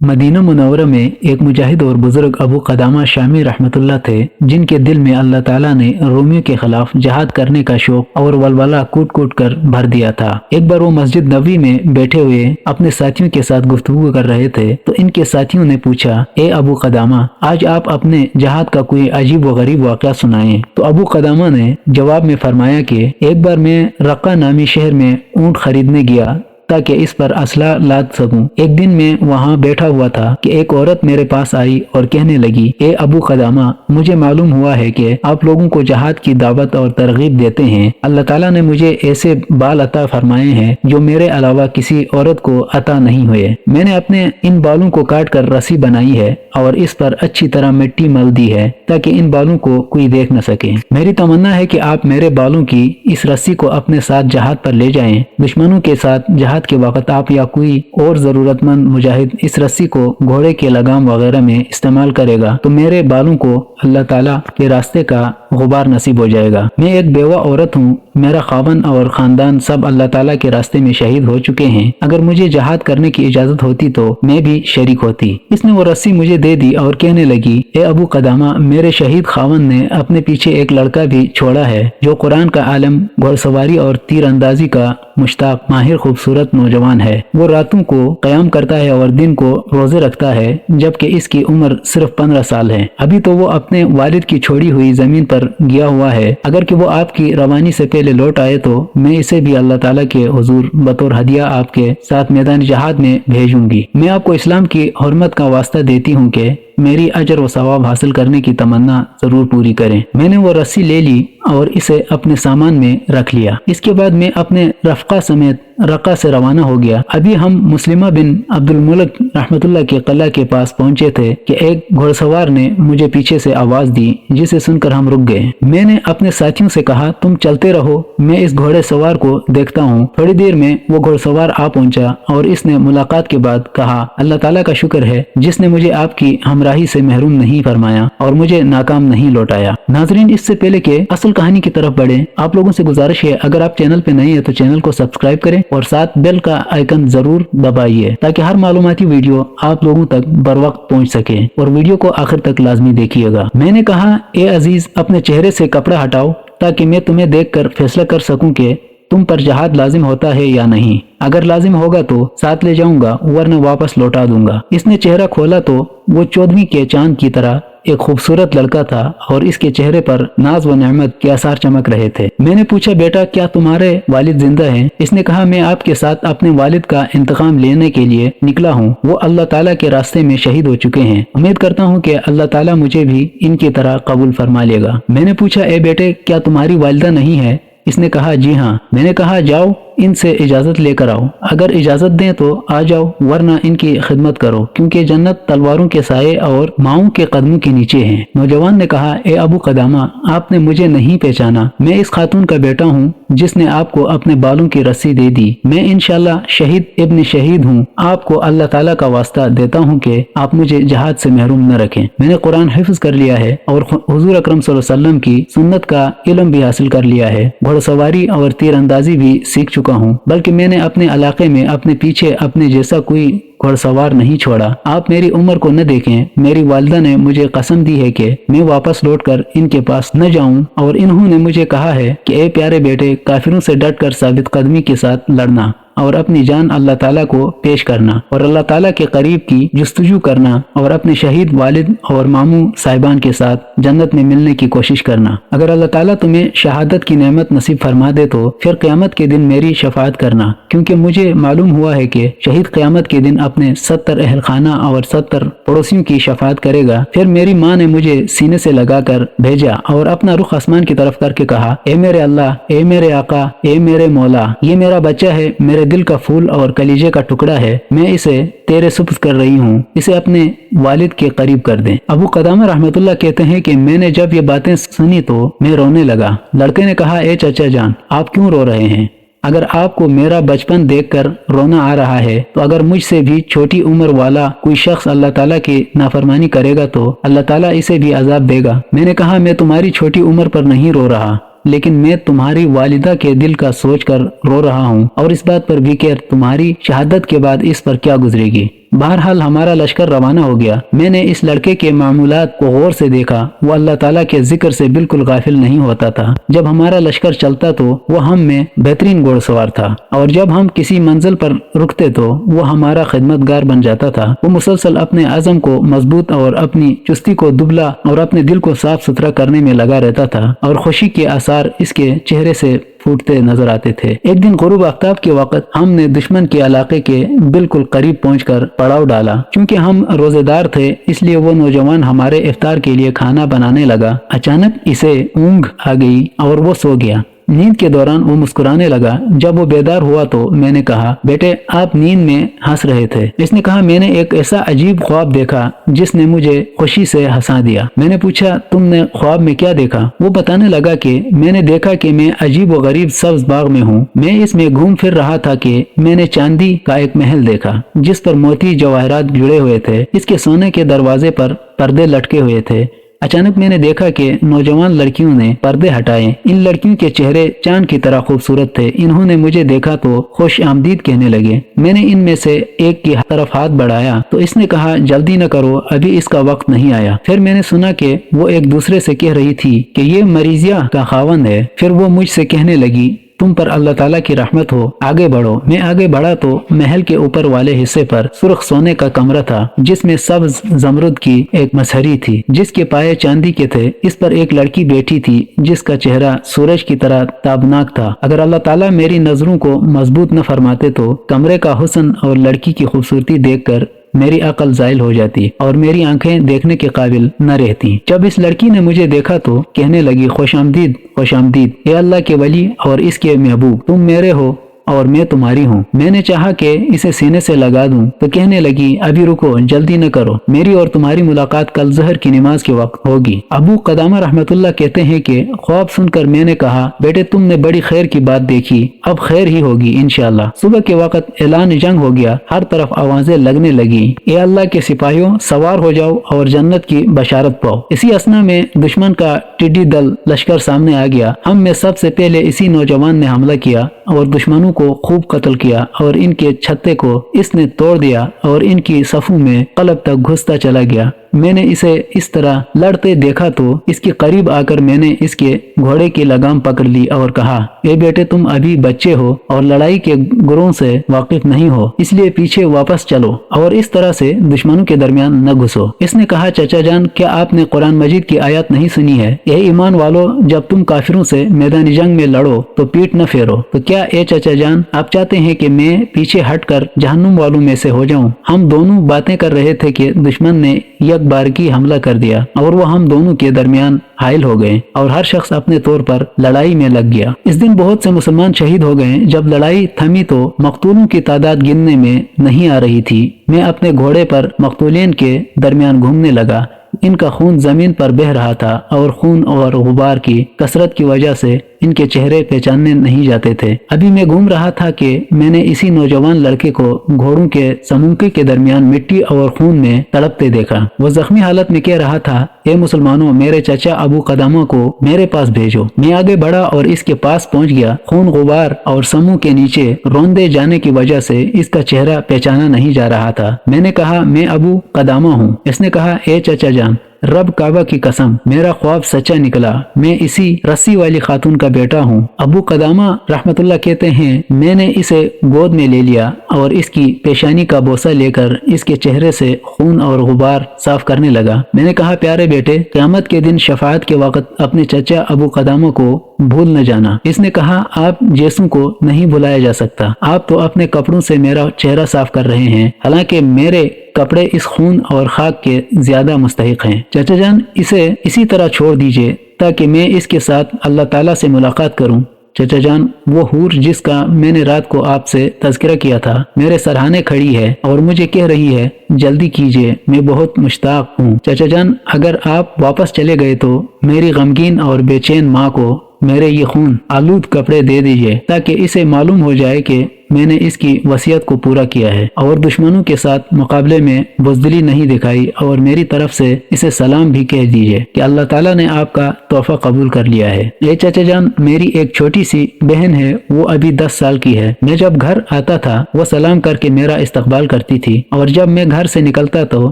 Medina Munawwara में एक मुजाहिद और बुजुर्ग अबू कदामा शामी रहमतुल्लाह थे, जिनके दिल में अल्लाह ताला ने रोमियों के खिलाफ जहाद करने का शौक और वलवला कूट कूट कर भर दिया था। एक बार वो मस्जिद नबी में बैठे हुए अपने साथियों के साथ गुफ्तगू कर रहे थे तो इनके साथियों ने पूछा, ए अबू कदामा, आज आप अपने जहाद का कोई अजीब व गरीब वाक़या सुनाएं। तो अबू कदामा ने जवाब में फरमाया कि एक बार मैं रक्का नामी शहर में ऊँट खरीदने गया ताकि इस पर असला लाद सकूं। एक दिन मैं वहां बैठा हुआ था कि एक औरत मेरे पास आई और कहने लगी, ए अबू कदामा, मुझे मालूम हुआ है कि आप लोगों को जहाद की दावत और तरगीब देते हैं। अल्लाह ताला ने मुझे ऐसे बाल अता फरमाए हैं जो मेरे अलावा किसी औरत को अता नहीं हुए। मैंने अपने इन बालों को काट कर रस्सी बनाई है और इस पर अच्छी तरह मिट्टी मल दी है ताकि इन बालों को कोई देख न सके। मेरी तमन्ना है कि आप मेरे बालों की इस रस्सी को अपने साथ जहाद पर ले जाएं। दुश्मनों के साथ जहाद के वक्त आप या कोई और जरूरतमंद मुजाहिद इस रस्सी को घोड़े के लगाम वगैरह में इस्तेमाल करेगा तो मेरे बालों को अल्लाह ताला के रास्ते का गुबार नसीब हो जाएगा। मैं एक बेवा औरत हूँ, मेरा खावन और खानदान सब अल्लाह ताला के रास्ते में शहीद हो चुके हैं। अगर मुझे जहाद करने की इजाजत होती तो मैं भी शरीक होती। इसने वो रस्सी मुझे दे दी और कहने लगी, ए अबू कदामा, मेरे शहीद खावन ने अपने पीछे एक लड़का भी छोड़ा है जो कुरान का आलम, घुड़सवारी और तीर अंदाजी का मुश्ताक माहिर खूबसूरत नौजवान है। वो रातों को कयाम करता है और दिन को रोजे रखता है, जबकि इसकी उम्र सिर्फ 15 साल है। अभी तो वो अपने वालिद की छोड़ी हुई जमीन पर गया हुआ है। अगर कि वो आपकी रवानी से पहले लौट आए तो मैं इसे भी अल्लाह ताला के हुजूर बतौर हदिया आपके साथ मैदान जहाद में भेजूंगी। मैं आपको इस्लाम की हुर्मत का वास्ता देती हूँ कि मेरी अजर व सवाब हासिल करने की तमन्ना जरूर पूरी करें। मैंने वो रस्सी ले ली और इसे अपने सामान में रख लिया। इसके बाद मैं अपने रफ़का समेत रक्का से रवाना हो गया। अभी हम मुस्लिमा बिन अब्दुल मुल्क रहमतुल्लाह के किला के पास पहुंचे थे कि एक घुड़सवार ने मुझे पीछे से आवाज दी, जिसे सुनकर हम रुक गए। मैंने अपने साथियों से कहा, तुम चलते रहो, मैं इस घोड़े सवार को देखता हूँ। थोड़ी देर में वो घुड़सवार आ पहुंचा और इसने मुलाकात के बाद कहा, अल्लाह ताला का शुक्र है जिसने मुझे आपकी हमराही से महरूम नहीं फरमाया और मुझे नाकाम नहीं लौटाया। नाजरीन, इससे पहले के असल कहानी की तरफ बढ़े, आप लोगों से गुजारिश है, अगर आप चैनल पे नए हैं तो चैनल को सब्सक्राइब करें और साथ बेल का आइकन जरूर दबाइए ताकि हर मालूमाती वीडियो आप लोगों तक बर वक्त पहुँच सके। और वीडियो को आखिर तक लाजमी देखिएगा। मैंने कहा, ए अजीज, अपने चेहरे से कपड़ा हटाओ ताकि मैं तुम्हें देखकर फैसला कर सकूं कि तुम पर जहाद लाजिम होता है या नहीं। अगर लाजिम होगा तो साथ ले जाऊंगा, वरना वापस लौटा दूंगा। इसने चेहरा खोला तो वो 14वीं के चांद की तरह एक खूबसूरत लड़का था और इसके चेहरे पर नाज व नेमत के आसार चमक रहे थे। मैंने पूछा, बेटा, क्या तुम्हारे वालिद जिंदा हैं? इसने कहा, मैं आपके साथ अपने वालिद का इंतकाम लेने के लिए निकला हूँ। वो अल्लाह ताला के रास्ते में शहीद हो चुके हैं। उम्मीद करता हूँ कि अल्लाह ताला मुझे भी इनकी तरह कबूल फरमा लेगा। मैंने पूछा, ए बेटे, क्या तुम्हारी वालिदा नहीं है? इसने कहा, जी हाँ। मैंने कहा, जाओ इनसे इजाजत लेकर आओ। अगर इजाजत दें तो आ जाओ, वरना इनकी खिदमत करो, क्योंकि जन्नत तलवारों के साये और माओं के कदमों के नीचे है। नौजवान ने कहा, ए अबू कदामा, आपने मुझे नहीं पहचाना। मैं इस खातून का बेटा हूँ जिसने आपको अपने बालों की रस्सी दे दी। मैं इंशाल्लाह शहीद इब्न शहीद हूँ। आपको अल्लाह ताला का वास्ता देता हूँ कि आप मुझे जहाद से महरूम न रखें। मैंने कुरान हिफ्ज कर लिया है और हुजूर अकरम सल्लल्लाहु अलैहि वसल्लम की सुन्नत का इल्म भी हासिल कर लिया है। घुड़सवारी और तीरंदाजी भी सीख चुका हूँ, बल्कि मैंने अपने इलाके में अपने पीछे अपने जैसा कोई घुड़सवार नहीं छोड़ा। आप मेरी उम्र को न देखें। मेरी वालिदा ने मुझे कसम दी है कि मैं वापस लौटकर इनके पास न जाऊं और इन्होंने मुझे कहा है कि ए प्यारे बेटे, काफिरों से डटकर साबित कदमी के साथ लड़ना और अपनी जान अल्लाह ताला को पेश करना और अल्लाह ताला के करीब की जुस्तजू करना और अपने शहीद वालिद और मामू साहिबान के साथ जन्नत में मिलने की कोशिश करना। अगर अल्लाह ताला तुम्हें शहादत की नेमत नसीब फरमा दे तो फिर क़यामत के दिन मेरी शफाअत करना, क्योंकि मुझे मालूम हुआ है कि शहीद क़यामत के दिन अपने 70 अहल खाना और 70 पड़ोसियों की शफाअत करेगा। फिर मेरी माँ ने मुझे सीने से लगाकर भेजा और अपना रुख आसमान की तरफ करके कहा, ए मेरे अल्लाह, ए मेरे आका, ए मेरे मौला, ये मेरा बच्चा है, मेरे दिल का फूल और कलीजे का टुकड़ा है। मैं इसे तेरे सुपुर्द कर रही हूँ, इसे अपने वालिद के करीब कर दें। अबू कदामा रहमतुल्लाह कहते हैं कि मैंने जब ये बातें सुनी तो मैं रोने लगा। लड़के ने कहा, ए चाचा जान, आप क्यों रो रहे हैं? अगर आपको मेरा बचपन देखकर रोना आ रहा है तो अगर मुझसे भी छोटी उम्र वाला कोई शख्स अल्लाह ताला की नाफरमानी करेगा तो अल्लाह ताला इसे भी अजाब देगा। मैंने कहा, मैं तुम्हारी छोटी उम्र पर नहीं रो रहा, लेकिन मैं तुम्हारी वालिदा के दिल का सोच कर रो रहा हूँ और इस बात पर भी कि तुम्हारी शहादत के बाद इस पर क्या गुजरेगी। बहरहाल हमारा लश्कर रवाना हो गया। मैंने इस लड़के के मामूलात को गौर से देखा। वो अल्लाह ताला के जिक्र से बिल्कुल गाफिल नहीं होता था। जब हमारा लश्कर चलता तो वो हम में बेहतरीन घोड़सवार था, और जब हम किसी मंजिल पर रुकते तो वो हमारा खिदमतगार बन जाता था। वो मुसलसल अपने अज़म को मजबूत और अपनी चुस्ती को दुबला और अपने दिल को साफ सुथरा करने में लगा रहता था, और खुशी के आसार इसके चेहरे से फूटते नजर आते थे। एक दिन गुरूब आफ्ताब के वक्त हमने दुश्मन के इलाके के बिल्कुल करीब पहुंचकर पड़ाव डाला। क्योंकि हम रोजेदार थे, इसलिए वो नौजवान हमारे इफ्तार के लिए खाना बनाने लगा। अचानक इसे ऊँघ आ गई और वो सो गया। नींद के दौरान वो मुस्कुराने लगा। जब वो बेदार हुआ तो मैंने कहा, बेटे आप नींद में हंस रहे थे। इसने कहा, मैंने एक ऐसा अजीब ख्वाब देखा जिसने मुझे खुशी से हंसा दिया। मैंने पूछा, तुमने ख्वाब में क्या देखा? वो बताने लगा कि मैंने देखा कि मैं अजीब व गरीब सब्ज बाग में हूँ। मैं इसमें घूम फिर रहा था कि मैंने चांदी का एक महल देखा जिस पर मोती जवाहरात जुड़े हुए थे। इसके सोने के दरवाजे पर पर्दे लटके हुए थे। अचानक मैंने देखा कि नौजवान लड़कियों ने पर्दे हटाए। इन लड़कियों के चेहरे चांद की तरह खूबसूरत थे। इन्होंने मुझे देखा तो खुश आमदीद कहने लगे। मैंने इनमें से एक की तरफ हाथ बढ़ाया तो इसने कहा, जल्दी न करो, अभी इसका वक्त नहीं आया। फिर मैंने सुना कि वो एक दूसरे से कह रही थी कि ये मरीजिया का खावंद है। फिर वो मुझसे कहने लगी, तुम पर अल्लाह ताला की रहमत हो, आगे बढ़ो। मैं आगे बढ़ा तो महल के ऊपर वाले हिस्से पर सुर्ख सोने का कमरा था जिसमें सब्ज जमरुद की एक मसहरी थी जिसके पाए चांदी के थे। इस पर एक लड़की बैठी थी जिसका चेहरा सूरज की तरह ताबनाक था। अगर अल्लाह ताला मेरी नजरों को मजबूत न फरमाते तो कमरे का हुस्न और लड़की की खूबसूरती देखकर मेरी अकल जायल हो जाती और मेरी आंखें देखने के काबिल न रहती। जब इस लड़की ने मुझे देखा तो कहने लगी, खुश आमदीद, खुश आमदीद, ए अल्लाह के वली और इसके महबूब, तुम मेरे हो और मैं तुम्हारी हूँ। मैंने चाहा कि इसे सीने से लगा दूं तो कहने लगी, अभी रुको, जल्दी न करो, मेरी और तुम्हारी मुलाकात कल ज़हर की नमाज के वक्त होगी। अबू कदामा रहमतुल्लाह कहते हैं कि ख्वाब सुनकर मैंने कहा, बेटे तुमने बड़ी खैर की बात देखी, अब खैर ही होगी इंशाअल्लाह। सुबह के वक्त ऐलान जंग हो गया। हर तरफ आवाजें लगने लगी, ए अल्लाह के सिपाहियों, सवार हो जाओ और जन्नत की बशारत पाओ। इसी असना में दुश्मन का टिड्डी दल लश्कर सामने आ गया। हम में सबसे पहले इसी नौजवान ने हमला किया और दुश्मनों को खूब कत्ल किया और इनके छत्ते को इसने तोड़ दिया और इनकी सफों में कलब तक घुसता चला गया। मैंने इसे इस तरह लड़ते देखा तो इसके करीब आकर मैंने इसके घोड़े की लगाम पकड़ ली और कहा, ए बेटे तुम अभी बच्चे हो और लड़ाई के गुरों से वाकिफ नहीं हो, इसलिए पीछे वापस चलो और इस तरह से दुश्मनों के दरमियान न घुसो। इसने कहा, चाचा जान, क्या आपने कुरान मजीद की आयत नहीं सुनी है? यह ईमान वालों, जब तुम काफिरों से मैदानी जंग में लड़ो तो पीठ न फेरो। तो क्या ए चाचा जान आप चाहते हैं कि मैं पीछे हटकर जहन्नुम वालों में से हो जाऊं? हम दोनों बातें कर रहे थे कि दुश्मन ने बारकी हमला कर दिया और वो हम दोनों के दरमियान हायल हो गए और हर शख्स अपने तौर पर लड़ाई में लग गया। इस दिन बहुत से मुसलमान शहीद हो गए। जब लड़ाई थमी तो मकतूलों की तादाद गिनने में नहीं आ रही थी। मैं अपने घोड़े पर मकतूलीन के दरमियान घूमने लगा। इनका खून जमीन पर बह रहा था और खून और गुबार की कसरत की वजह से इनके चेहरे पहचानने नहीं जाते थे। अभी मैं घूम रहा था कि मैंने इसी नौजवान लड़के को घोड़ों के समूके के दरमियान मिट्टी और खून में तड़पते देखा। वो जख्मी हालत में कह रहा था, ए मुसलमानों, मेरे चाचा अबू कदामा को मेरे पास भेजो। मैं आगे बढ़ा और इसके पास पहुंच गया। खून गुबार और समूह के नीचे रौंदे जाने की वजह से इसका चेहरा पहचाना नहीं जा रहा था। मैंने कहा, मैं अबू कदामा हूँ। इसने कहा, ए चाचा जान, रब काबा की कसम, मेरा ख्वाब सच्चा निकला। मैं इसी रस्सी वाली खातून का बेटा हूँ। अबू कदामा रहमतुल्लाह कहते हैं, मैंने इसे गोद में ले लिया और इसकी पेशानी का बोसा लेकर इसके चेहरे से खून और गुबार साफ करने लगा। मैंने कहा, प्यारे बेटे, क़यामत के दिन शफाअत के वक्त अपने चचा अबू कदामा को भूल न जाना। इसने कहा, आप जैसों को नहीं भुलाया जा सकता। आप तो अपने कपड़ों से मेरा चेहरा साफ कर रहे हैं, हालांकि मेरे कपड़े इस खून और खाक के ज्यादा मुस्तहिक हैं। चाचा जान, इसे इसी तरह छोड़ दीजिए ताकि मैं इसके साथ अल्लाह ताला से मुलाकात करूं। चाचा जान, वो हूर जिसका मैंने रात को आपसे तज़किरा किया था मेरे सरहाने खड़ी है और मुझे कह रही है, जल्दी कीजिए, मैं बहुत मुश्ताक हूँ। चाचा जान, अगर आप वापस चले गए तो मेरी गमगीन और बेचैन माँ को मेरे ये खून आलूद कपड़े दे दीजिए ताकि इसे मालूम हो जाए कि मैंने इसकी वसीयत को पूरा किया है और दुश्मनों के साथ मुकाबले में बुज़दिली नहीं दिखाई, और मेरी तरफ से इसे सलाम भी कह दीजिए कि अल्लाह ताला ने आपका तोहफा कबूल कर लिया है। ए चाचा जान, मेरी एक छोटी सी बहन है, वो अभी 10 साल की है। मैं जब घर आता था वो सलाम करके मेरा इस्तकबाल करती थी, और जब मैं घर से निकलता तो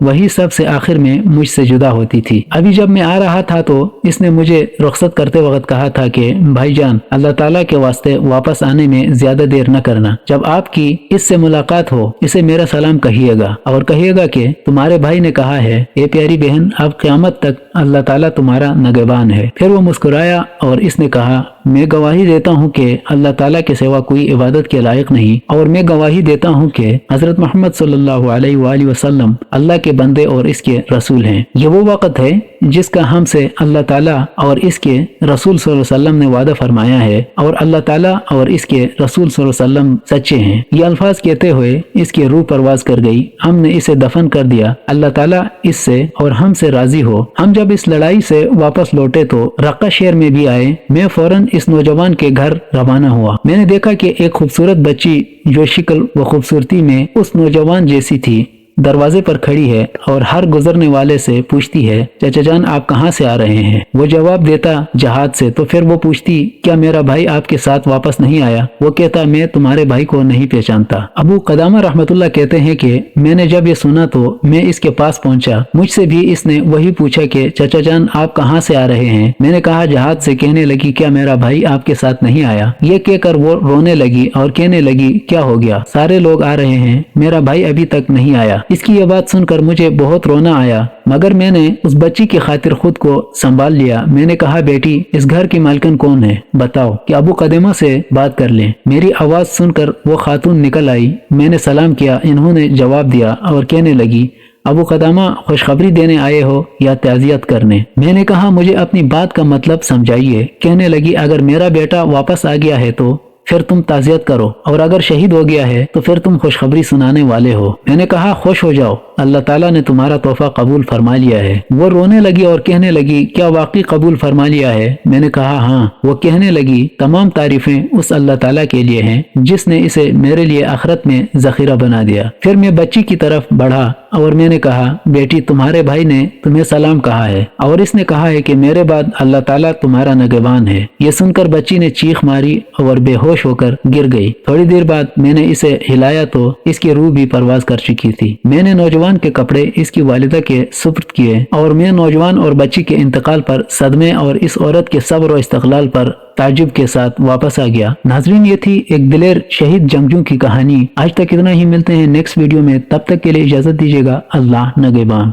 वही सबसे आखिर में मुझसे जुदा होती थी। अभी जब मैं आ रहा था तो इसने मुझे रुखसत करते वक्त कहा था कि भाईजान, अल्लाह ताला के वास्ते वापस आने में ज्यादा देर न करना। जब आपकी इससे मुलाकात हो इसे मेरा सलाम कहिएगा और कहिएगा कि तुम्हारे भाई ने कहा है, ए प्यारी बहन, अब क़यामत तक अल्लाह ताला तुम्हारा नगहबान है। फिर वो मुस्कुराया और इसने कहा, मैं गवाही देता हूँ कि अल्लाह ताला के सिवा कोई इबादत के लायक नहीं, और मैं गवाही देता हूँ कि हजरत मोहम्मद सल्लल्लाहु अलैहि वसल्लम अल्लाह के बंदे और इसके रसूल हैं। ये वो वक्त है जिसका हमसे अल्लाह ताला और इसके रसूल सल्लल्लाहु अलैहि वसल्लम ने वादा फरमाया है, और अल्लाह ताला और इसके रसूल सल्लल्लाहु अलैहि वसल्लम सच्चे हैं। ये अल्फाज कहते हुए इसकी रूह परवाज कर गई। हमने इसे दफन कर दिया। अल्लाह ताला इससे और हमसे राजी हो। हम जब इस लड़ाई से वापस लौटे तो रक्का शहर में भी आए। मैं फौरन इस नौजवान के घर रवाना हुआ। मैंने देखा कि एक खूबसूरत बच्ची जो शक्ल व खूबसूरती में उस नौजवान जैसी थी दरवाजे पर खड़ी है और हर गुजरने वाले से पूछती है, चाचा जान आप कहाँ से आ रहे हैं? वो जवाब देता जहाज से। तो फिर वो पूछती, क्या मेरा भाई आपके साथ वापस नहीं आया? वो कहता, मैं तुम्हारे भाई को नहीं पहचानता। अबू कदामा रहमतुल्लाह कहते हैं कि मैंने जब ये सुना तो मैं इसके पास पहुंचा। मुझसे भी इसने वही पूछा कि चाचा जान आप कहाँ से आ रहे हैं? मैंने कहा जहाज से। कहने लगी, क्या मेरा भाई आपके साथ नहीं आया? ये कहकर वो रोने लगी और कहने लगी, क्या हो गया? सारे लोग आ रहे हैं, मेरा भाई अभी तक नहीं आया। इसकी ये बात सुनकर मुझे बहुत रोना आया, मगर मैंने उस बच्ची की खातिर खुद को संभाल लिया। मैंने कहा, बेटी इस घर की मालकिन कौन है? बताओ कि अबू कदमा से बात कर लें। मेरी आवाज सुनकर वो खातून निकल आई। मैंने सलाम किया। इन्होंने जवाब दिया और कहने लगी, अबू कदामा खुशखबरी देने आए हो या ताज़ियत करने? मैंने कहा, मुझे अपनी बात का मतलब समझाइए। कहने लगी, अगर मेरा बेटा वापस आ गया है तो फिर तुम ताज़ियत करो, और अगर शहीद हो गया है तो फिर तुम खुशखबरी सुनाने वाले हो। मैंने कहा, खुश हो जाओ, अल्लाह ताला ने तुम्हारा तोहफा कबूल फरमा लिया है। वो रोने लगी और कहने लगी, क्या वाकई कबूल फरमा लिया है? मैंने कहा, हाँ। वो कहने लगी, तमाम तारीफें उस अल्लाह ताला के लिए हैं जिसने इसे मेरे लिए आखिरत में जखीरा बना दिया। फिर मैं बच्ची की तरफ बढ़ा और मैंने कहा, बेटी तुम्हारे भाई ने तुम्हें सलाम कहा है और इसने कहा है कि मेरे बाद अल्लाह ताला तुम्हारा नगहबान है। ये सुनकर बच्ची ने चीख मारी और बेहोश होकर गिर गई। थोड़ी देर बाद मैंने इसे हिलाया तो इसकी रूह भी परवाज कर चुकी थी। मैंने नौजवान के कपड़े इसकी वालिदा के सुपुर्द किए और मैं नौजवान और बच्ची के इंतकाल पर सदमे और इस औरत के सब्र और इस्तक़लाल पर ताजुब के साथ वापस आ गया। नाज़रीन, ये थी एक दिलेर शहीद जंगजू की कहानी। आज तक इतना ही। मिलते हैं नेक्स्ट वीडियो में, तब तक के लिए इजाजत दीजिएगा। अल्लाह नगहबान।